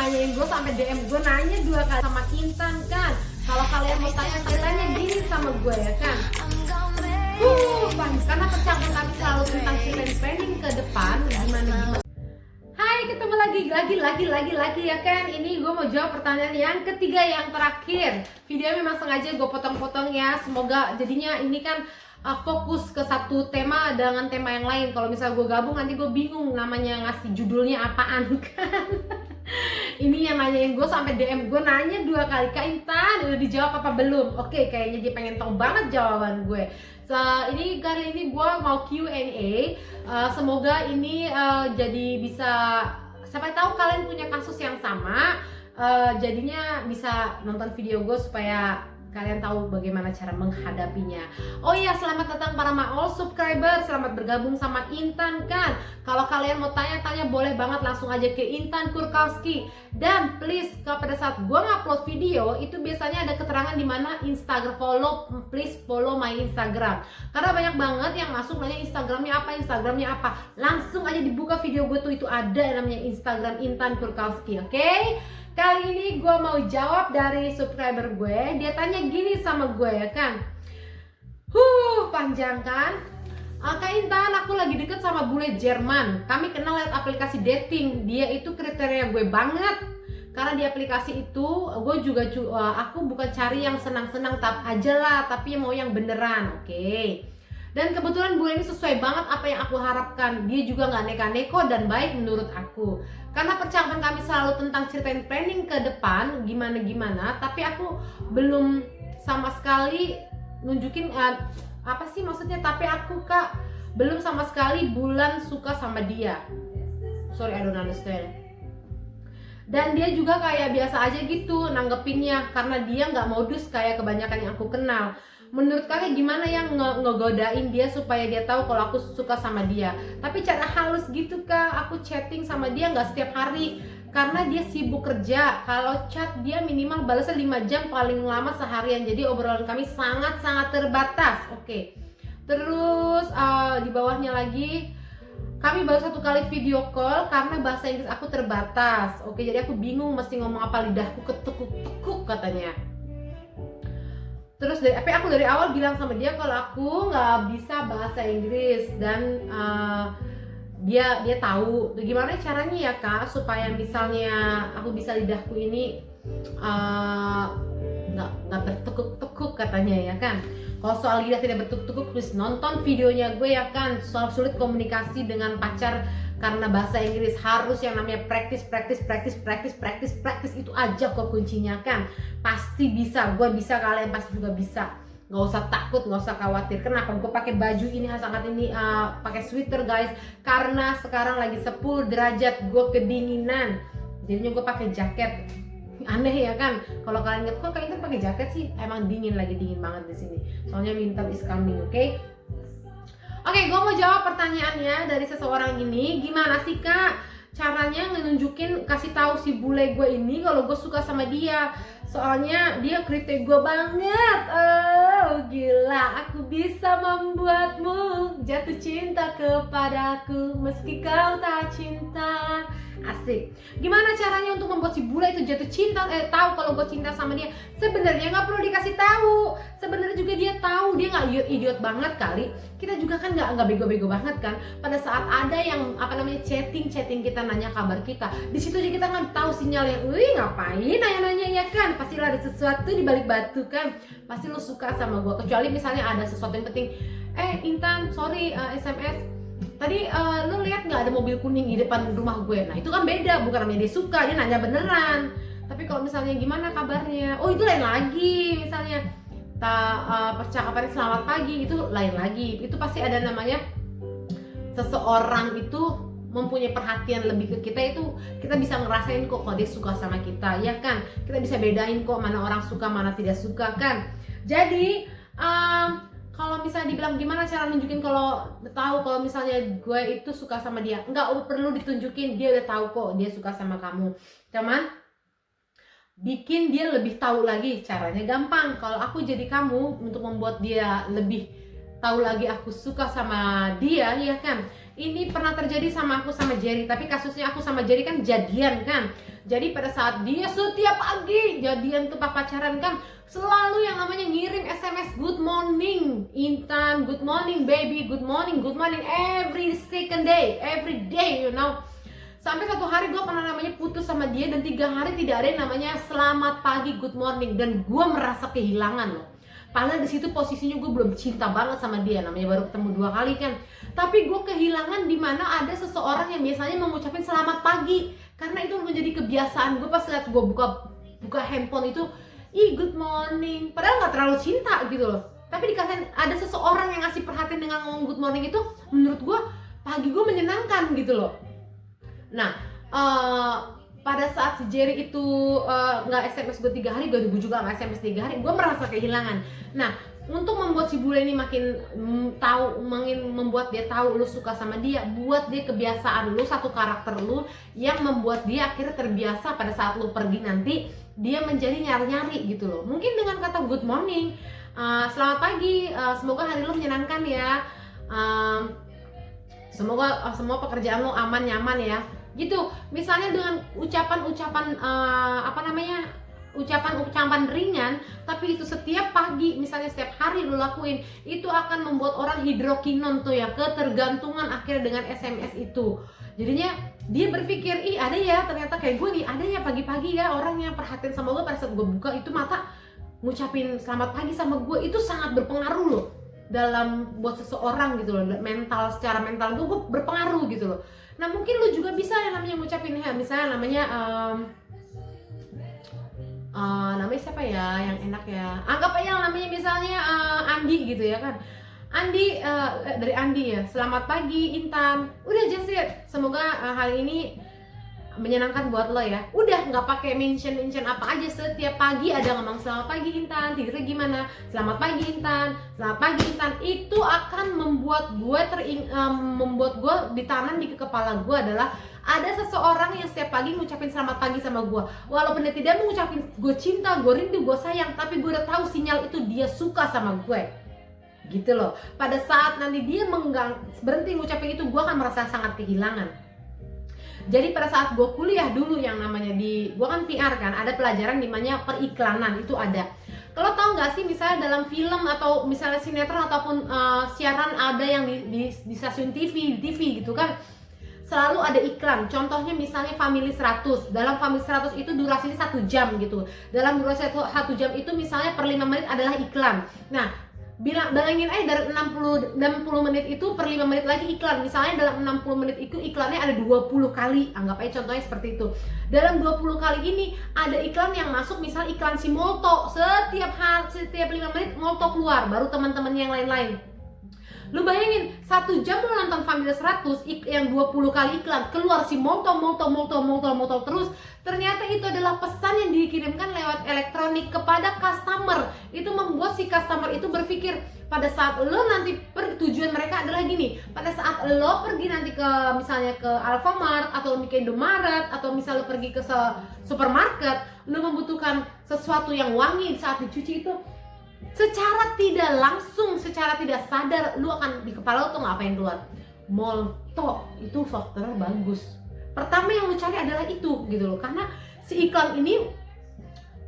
nanyain gue sampai DM gue nanya 2 kali sama Intan kan. Kalau kalian mau tanya gini sama gue ya kan. Karena percakapan kami selalu tentang children planning ke depan gimana. Hai, ketemu lagi ya kan. Ini gue mau jawab pertanyaan yang ketiga, yang terakhir. Video memang sengaja gue potong-potong ya. Semoga jadinya ini kan fokus ke satu tema dengan tema yang lain. Kalau misal gue gabung nanti gue bingung namanya ngasih judulnya apaan kan. Ini yang nanyain gue sampai DM gue nanya 2 kali, Kak Intan udah dijawab apa belum? Oke, kayaknya dia pengen tahu banget jawaban gue. Ini kali ini gue mau Q&A. Semoga ini jadi bisa, siapa tahu kalian punya kasus yang sama, jadinya bisa nonton video gue supaya kalian tahu bagaimana cara menghadapinya. Oh iya, selamat datang para all subscriber, selamat bergabung sama Intan kan. Kalau kalian mau tanya-tanya boleh banget langsung aja ke Intan Kurkowski. Dan please, pada saat gue ngupload video itu biasanya ada keterangan di mana Instagram please follow my Instagram. Karena banyak banget yang masuk nanya Instagramnya apa. Langsung aja dibuka video gue tuh, itu ada namanya Instagram Intan Kurkowski, oke? Kali ini gue mau jawab dari subscriber gue. Dia tanya gini sama gue ya kan. Panjang kan? Kak Intan, aku lagi deket sama bule Jerman. Kami kenal lewat aplikasi dating. Dia itu kriteria gue banget. Karena di aplikasi itu gue juga aku bukan cari yang senang-senang aja lah, tapi mau yang beneran, oke? Dan kebetulan bule ini sesuai banget apa yang aku harapkan. Dia juga nggak neka-neko dan baik menurut aku. Karena percakapan kami selalu tentang ceritain planning ke depan gimana, tapi aku belum sama sekali nunjukin apa sih maksudnya, tapi aku Kak belum sama sekali bulan suka sama dia. Sorry, I don't understand. Dan dia juga kayak biasa aja gitu nanggepinnya, karena dia nggak modus kayak kebanyakan yang aku kenal. Menurut kakak gimana yang ngegodain dia supaya dia tahu kalau aku suka sama dia? Tapi cara halus gitu Kak, aku chatting sama dia nggak setiap hari karena dia sibuk kerja. Kalau chat dia minimal balasnya 5 jam, paling lama seharian. Jadi obrolan kami sangat-sangat terbatas. Oke. Terus di bawahnya lagi, kami baru 1 kali video call karena bahasa Inggris aku terbatas. Oke, jadi aku bingung mesti ngomong apa, lidahku ketukuk-tukuk katanya. Terus aku dari awal bilang sama dia kalau aku nggak bisa bahasa Inggris, dan dia tahu. Gimana caranya ya Kak supaya misalnya aku bisa lidahku ini nggak bertekuk-tekuk katanya ya kan. Kalau soal lidah tidak bertekuk-tekuk, please nonton videonya gue ya kan. Soal sulit komunikasi dengan pacar karena bahasa Inggris, harus yang namanya practice itu aja kok kuncinya kan. Pasti bisa, gue bisa, kalian pasti juga bisa. Nggak usah takut, nggak usah khawatir. Kenapa gue pakai baju ini sangat ini pakai sweater guys? Karena sekarang lagi 10 derajat, gue kedinginan. Jadinya gue pakai jaket. Aneh ya kan? Kalau kalian lihat kok kayaknya pakai jaket sih, emang dingin, lagi dingin banget di sini. Soalnya winter is coming, oke? Oke, gue mau jawab pertanyaannya dari seseorang ini. Gimana sih Kak caranya nunjukin, kasih tahu si bule gue ini kalau gue suka sama dia? Soalnya dia kriteria gue banget. Oh gila, aku bisa membuatmu jatuh cinta kepadaku meski kau tak cinta. Asik. Gimana caranya untuk membuat si bule itu jatuh cinta, tahu kalau gue cinta sama dia? Sebenarnya nggak perlu dikasih tahu. Sebenarnya juga dia tahu, dia nggak idiot banget kali. Kita juga kan nggak bego-bego banget kan. Pada saat ada yang chatting kita nanya kabar kita, di situ aja kita nggak tahu sinyalnya. Ngapain nanya-nanya ya kan? Pasti ada sesuatu di balik batu kan. Pasti lo suka sama gue. Kecuali misalnya ada sesuatu yang penting. Intan, sorry SMS. Tadi lu lihat nggak ada mobil kuning di depan rumah gue? Nah itu kan beda, bukan namanya dia suka, dia nanya beneran. Tapi kalau misalnya gimana kabarnya? Oh itu lain lagi. Misalnya percakapan selamat pagi, itu lain lagi. Itu pasti ada namanya seseorang itu mempunyai perhatian lebih ke kita, itu kita bisa ngerasain kok kalau dia suka sama kita, ya kan? Kita bisa bedain kok mana orang suka, mana tidak suka kan? Jadi kalau misalnya dibilang gimana cara nunjukin kalau tahu kalau misalnya gue itu suka sama dia, nggak perlu ditunjukin, dia udah tahu kok dia suka sama kamu. Cuman bikin dia lebih tahu lagi. Caranya gampang. Kalau aku jadi kamu, untuk membuat dia lebih tahu lagi aku suka sama dia, ya kan, Ini pernah terjadi sama aku sama Jerry, tapi kasusnya aku sama Jerry kan jadian kan. Jadi pada saat dia setiap pagi jadian tuh pacaran kan, selalu yang namanya ngirim SMS good morning Intan, good morning baby, good morning every second day, every day, you know. Sampai satu hari gue pernah namanya putus sama dia dan 3 hari tidak ada yang namanya selamat pagi good morning, dan gue merasa kehilangan loh. Padahal di situ posisinya gue belum cinta banget sama dia, namanya baru ketemu 2 kali kan. Tapi gue kehilangan di mana ada seseorang yang biasanya mengucapin selamat pagi, karena itu menjadi kebiasaan gue. Pas lihat gue buka handphone itu, ih good morning, padahal nggak terlalu cinta gitu loh. Tapi dikasih ada seseorang yang ngasih perhatian dengan ngomong good morning itu, menurut gue pagi gue menyenangkan gitu loh. Nah, pada saat si Jerry itu nggak SMS gue 3 hari, gue juga nggak SMS 3 hari, gue merasa kehilangan. Nah, untuk membuat si bule ini makin membuat dia tahu lu suka sama dia, buat dia kebiasaan lu, satu karakter lu yang membuat dia akhirnya terbiasa pada saat lu pergi nanti, dia menjadi nyari-nyari gitu loh. Mungkin dengan kata good morning, selamat pagi, semoga hari lu menyenangkan ya, semoga semua pekerjaan lu aman nyaman ya, gitu. Misalnya dengan ucapan-ucapan ucapan ringan, tapi itu setiap pagi, misalnya setiap hari lu lakuin, itu akan membuat orang hidrokinon tuh ya, ketergantungan akhirnya dengan SMS itu. Jadinya dia berpikir, ih ada ya ternyata kayak gue nih, ada ya pagi-pagi ya orang yang perhatian sama gue. Pada saat gue buka itu mata ngucapin selamat pagi sama gue, itu sangat berpengaruh loh dalam buat seseorang gitu loh, secara mental gue berpengaruh gitu loh. Nah mungkin lu juga bisa yang namanya ngucapin ya, misalnya namanya namanya siapa ya yang enak ya, anggap aja namanya misalnya Andi gitu ya kan. Andi, dari Andi ya, selamat pagi Intan, udah just it, semoga hal ini menyenangkan buat lo ya. Udah, nggak pakai mention apa aja, setiap pagi ada ngomong selamat pagi Intan, tidurnya gimana, selamat pagi Intan, selamat pagi Intan. Itu akan membuat gue membuat gue ditanam di kepala gue adalah ada seseorang yang setiap pagi ngucapin selamat pagi sama gue. Walaupun dia tidak mengucapin gue cinta, gue rindu, gue sayang, tapi gue udah tahu sinyal itu dia suka sama gue, gitu loh. Pada saat nanti dia berhenti ngucapin itu, gue akan merasa sangat kehilangan. Jadi pada saat gue kuliah dulu yang namanya gue kan PR kan, ada pelajaran namanya periklanan, itu ada. Kalau tahu nggak sih, misalnya dalam film atau misalnya sinetron ataupun siaran ada yang di stasiun TV gitu kan, selalu ada iklan. Contohnya misalnya Family 100. Dalam Family 100 itu durasinya 1 jam gitu. Dalam durasi 1 jam itu misalnya per 5 menit adalah iklan. Nah, bayangin aja dari 60 menit itu per 5 menit lagi iklan. Misalnya dalam 60 menit itu iklannya ada 20 kali. Anggap aja contohnya seperti itu. Dalam 20 kali ini ada iklan yang masuk, misalnya iklan si Molto. Setiap 5 menit Molto keluar, baru teman-teman yang lain-lain. Lu bayangin, 1 jam lu nonton Family 100 yang 20 kali iklan, keluar si Molto terus. Ternyata itu adalah pesan yang dikirimkan lewat elektronik kepada customer. Itu membuat si customer itu berpikir, pada saat lo nanti tujuan mereka adalah gini, pada saat lo pergi nanti ke misalnya ke Alfamart atau ke Indomaret atau misalnya lo pergi ke supermarket, lo membutuhkan sesuatu yang wangi saat dicuci itu, secara tidak langsung, secara tidak sadar, lu akan di kepala lu tuh ngapain keluar? Molto, itu software bagus. Pertama yang lu cari adalah itu gitu loh, karena si iklan ini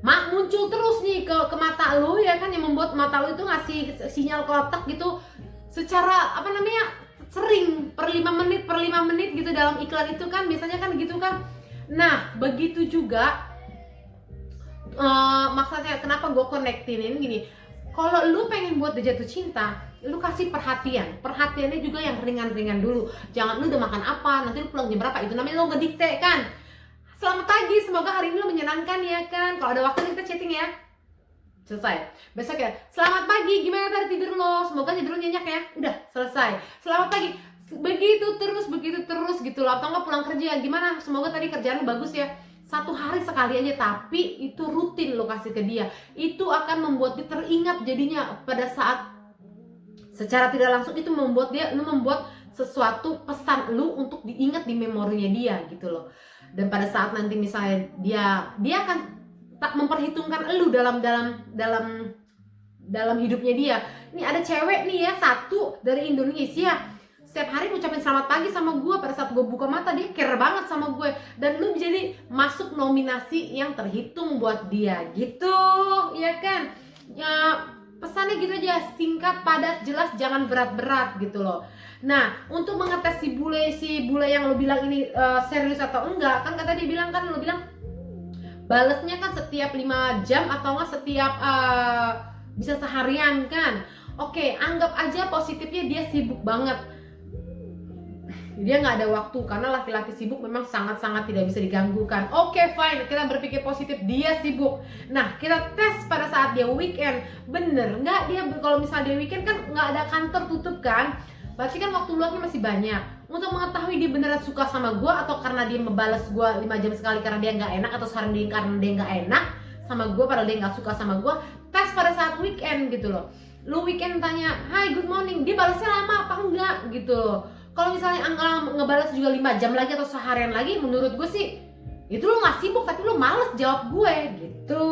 muncul terus nih ke mata lu ya kan, yang membuat mata lu itu ngasih sinyal ke otak gitu secara sering, per 5 menit gitu dalam iklan itu kan, biasanya kan gitu kan. Nah begitu juga maksudnya kenapa gue connectin gini, kalau lu pengen buat dia jatuh cinta, lu kasih perhatiannya juga yang ringan-ringan dulu. Jangan lu udah makan apa, nanti lu pulang jam berapa, itu namanya lu ngedikte kan. Selamat pagi, semoga hari ini lu menyenangkan ya kan. Kalau ada waktu kita chatting ya. Selesai. Besok ya, selamat pagi, gimana tadi tidur lo, semoga tidur lu nyenyak ya. Udah, selesai. Selamat pagi. Begitu terus gitu loh. Atau nggak pulang kerja, gimana, semoga tadi kerjaan lu bagus ya. 1 hari sekali aja, tapi itu rutin lo kasih ke dia. Itu akan membuat dia teringat jadinya pada saat secara tidak langsung itu membuat sesuatu pesan lu untuk diingat di memorinya dia gitu loh. Dan pada saat nanti misalnya dia akan tak memperhitungkan lu dalam hidupnya dia. Ini ada cewek nih ya, 1 dari Indonesia, setiap hari ngucapin selamat pagi sama gue, pada saat gue buka mata dia care banget sama gue, dan lu jadi masuk nominasi yang terhitung buat dia gitu, ya kan? Ya pesannya gitu aja, singkat, padat, jelas, jangan berat-berat gitu loh. Nah, untuk mengetes si bule yang lu bilang ini serius atau enggak, kan kata dia bilang, kan lu bilang balesnya kan setiap 5 jam atau enggak setiap bisa seharian kan. Oke, anggap aja positifnya dia sibuk banget, dia nggak ada waktu, karena laki-laki sibuk memang sangat-sangat tidak bisa diganggukan. Oke, fine, kita berpikir positif, dia sibuk. Nah, kita tes pada saat dia weekend, bener nggak dia, kalau misalnya dia weekend kan nggak ada kantor, tutup kan, berarti kan waktu luangnya masih banyak. Untuk mengetahui dia beneran suka sama gue atau karena dia membalas gue 5 jam sekali karena dia nggak enak, atau sekarang dia karena dia nggak enak sama gue padahal dia nggak suka sama gue, tes pada saat weekend gitu loh. Lu weekend tanya, "Hai, good morning," dia balasnya lama apa enggak gitu loh. Kalau misalnya ngebalas juga 5 jam lagi atau seharian lagi, menurut gue sih itu lu gak sibuk tapi lu males jawab gue gitu.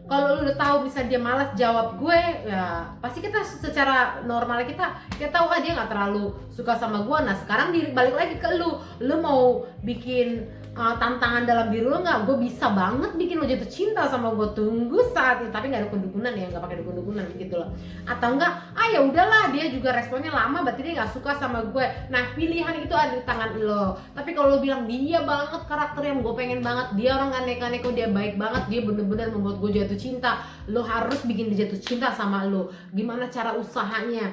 Kalau lu udah tahu bisa dia malas jawab gue, ya pasti kita secara normal kita tahu aja dia nggak terlalu suka sama gue. Nah sekarang balik lagi ke lu mau bikin tantangan dalam diri lu nggak? Gue bisa banget bikin lo jatuh cinta sama gue, tunggu saat ini. Tapi nggak ada dukun-dukunan ya, nggak pakai dukun-dukunan gitu loh. Atau enggak, ya udahlah dia juga responnya lama, berarti dia nggak suka sama gue. Nah pilihan itu ada di tangan lo. Tapi kalau lo bilang dia banget karakter yang gue pengen banget, dia orang aneh-aneh kok, dia baik banget, dia bener-bener membuat gue jatuh cinta, lo harus bikin dia jatuh cinta sama lo. Gimana cara usahanya?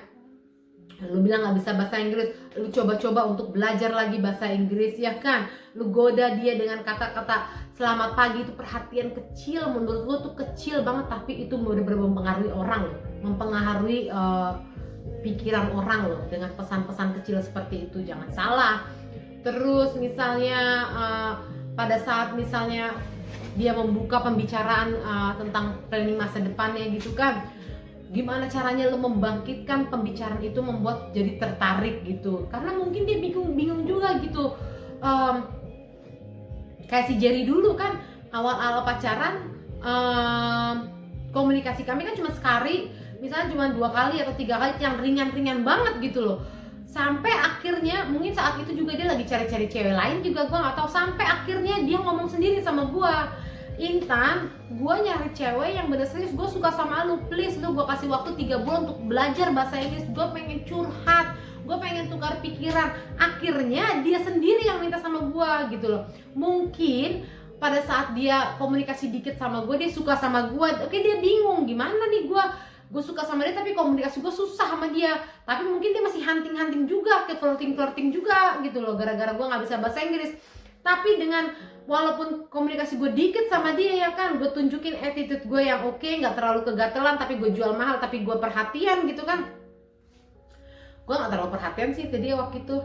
Lu bilang gak bisa bahasa Inggris, lu coba-coba untuk belajar lagi bahasa Inggris, ya kan? Lu goda dia dengan kata-kata selamat pagi, itu perhatian kecil, menurut lu tuh kecil banget, tapi itu benar-benar mempengaruhi orang, mempengaruhi pikiran orang loh, dengan pesan-pesan kecil seperti itu, jangan salah. Terus misalnya pada saat misalnya dia membuka pembicaraan tentang planning masa depannya gitu kan, gimana caranya lo membangkitkan pembicaraan itu, membuat jadi tertarik gitu, karena mungkin dia bingung juga gitu. Kayak si Jerry dulu kan, awal-awal pacaran komunikasi kami kan cuma sekali, misalnya cuma 2 kali atau 3 kali yang ringan-ringan banget gitu loh, sampai akhirnya mungkin saat itu juga dia lagi cari-cari cewek lain juga, gue nggak tahu, sampai akhirnya dia ngomong sendiri sama gue, "Intan, gue nyari cewek yang bener serius, gue suka sama lu, please lu gue kasih waktu 3 bulan untuk belajar bahasa Inggris, gue pengen curhat, gue pengen tukar pikiran." Akhirnya dia sendiri yang minta sama gue gitu loh. Mungkin pada saat dia komunikasi dikit sama gue, dia suka sama gue, oke dia bingung gimana nih, gue suka sama dia tapi komunikasi gue susah sama dia, tapi mungkin dia masih hunting juga, ke flirting juga gitu loh, gara-gara gue nggak bisa bahasa Inggris. Tapi dengan walaupun komunikasi gue dikit sama dia, ya kan, gue tunjukin attitude gue yang oke, nggak terlalu kegatelan, tapi gue jual mahal, tapi gue perhatian gitu kan. Gue nggak terlalu perhatian sih ke dia waktu itu,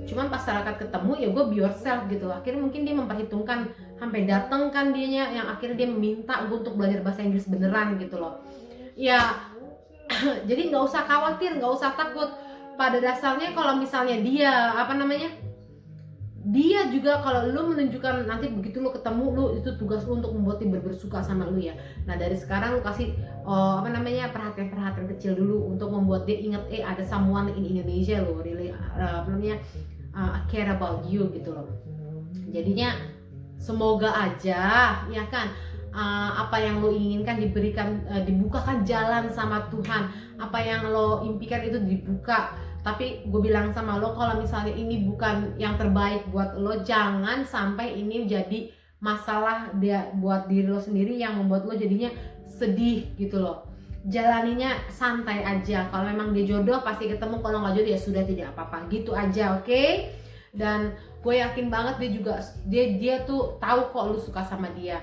cuman pas saat ketemu ya gue be yourself gitu. Akhirnya mungkin dia memperhitungkan sampai datang kan dianya, yang akhirnya dia meminta gue untuk belajar bahasa Inggris beneran gitu loh. Ya jadi nggak usah khawatir, nggak usah takut. Pada dasarnya kalau misalnya dia dia juga, kalau lu menunjukkan nanti begitu lu ketemu, lu itu tugas lu untuk membuat dia bersuka sama lu ya. Nah dari sekarang lu kasih perhatian kecil dulu untuk membuat dia ingat ada someone in Indonesia lo really care about you gitu loh. Jadinya semoga aja ya kan, apa yang lo inginkan diberikan, dibukakan jalan sama Tuhan. Apa yang lo impikan itu dibuka. Tapi gue bilang sama lo, kalau misalnya ini bukan yang terbaik buat lo, jangan sampai ini jadi masalah dia buat diri lo sendiri yang membuat lo jadinya sedih gitu loh. Jalaninya santai aja. Kalau memang dia jodoh pasti ketemu, kalau nggak jodoh ya sudah, tidak apa-apa gitu aja, oke? Dan gue yakin banget dia tuh tahu kok lu suka sama dia.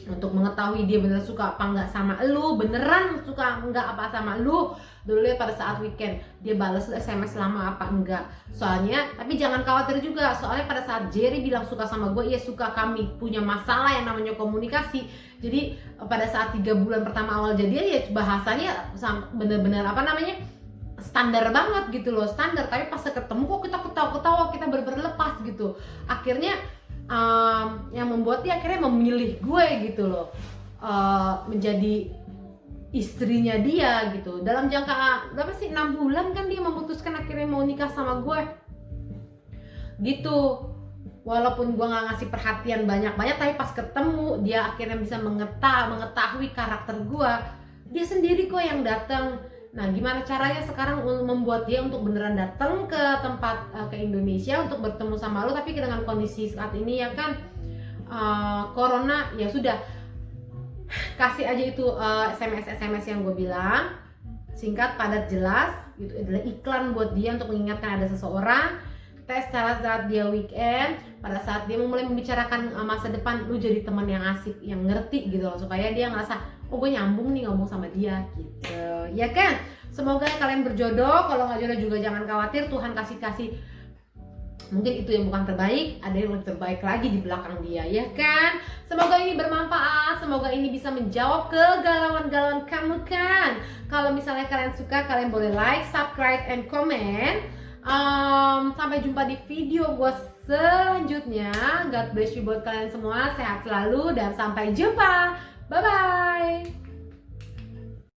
Untuk mengetahui dia beneran suka apa enggak sama lu, beneran suka enggak apa sama lu, dulu lihat pada saat weekend dia balas SMS lama apa enggak. Soalnya, tapi jangan khawatir juga, soalnya pada saat Jerry bilang suka sama gue, iya suka, kami punya masalah yang namanya komunikasi. Jadi pada saat 3 bulan pertama awal jadian ya bahasanya bener-bener standar banget gitu loh, standar. Tapi pas ketemu kok kita ketawa-ketawa, kita bener-bener lepas gitu. Akhirnya yang membuat dia akhirnya memilih gue gitu loh, menjadi istrinya dia gitu. Dalam jangka berapa sih, 6 bulan kan dia memutuskan akhirnya mau nikah sama gue gitu. Walaupun gue nggak ngasih perhatian banyak-banyak, tapi pas ketemu dia akhirnya bisa mengetahui karakter gue. Dia sendiri kok yang datang. Nah, gimana caranya sekarang membuat dia untuk beneran datang ke tempat, ke Indonesia untuk bertemu sama lo, tapi dengan kondisi saat ini ya kan, corona. Ya sudah, kasih aja itu SMS yang gue bilang, singkat, padat, jelas. Itu adalah iklan buat dia untuk mengingatkan ada seseorang. Tes saat dia weekend, pada saat dia mulai membicarakan masa depan, lu jadi teman yang asik, yang ngerti gitu loh, supaya dia ngerasa, oh gue nyambung nih ngomong sama dia gitu, ya kan? Semoga kalian berjodoh. Kalau nggak jodoh juga jangan khawatir, Tuhan kasih. Mungkin itu yang bukan terbaik, ada yang lebih terbaik lagi di belakang dia, ya kan? Semoga ini bermanfaat, semoga ini bisa menjawab kegalauan-galauan kamu kan. Kalau misalnya kalian suka, kalian boleh like, subscribe, and comment. Sampai jumpa di video gue selanjutnya. God bless you buat kalian semua, sehat selalu dan sampai jumpa. Bye bye.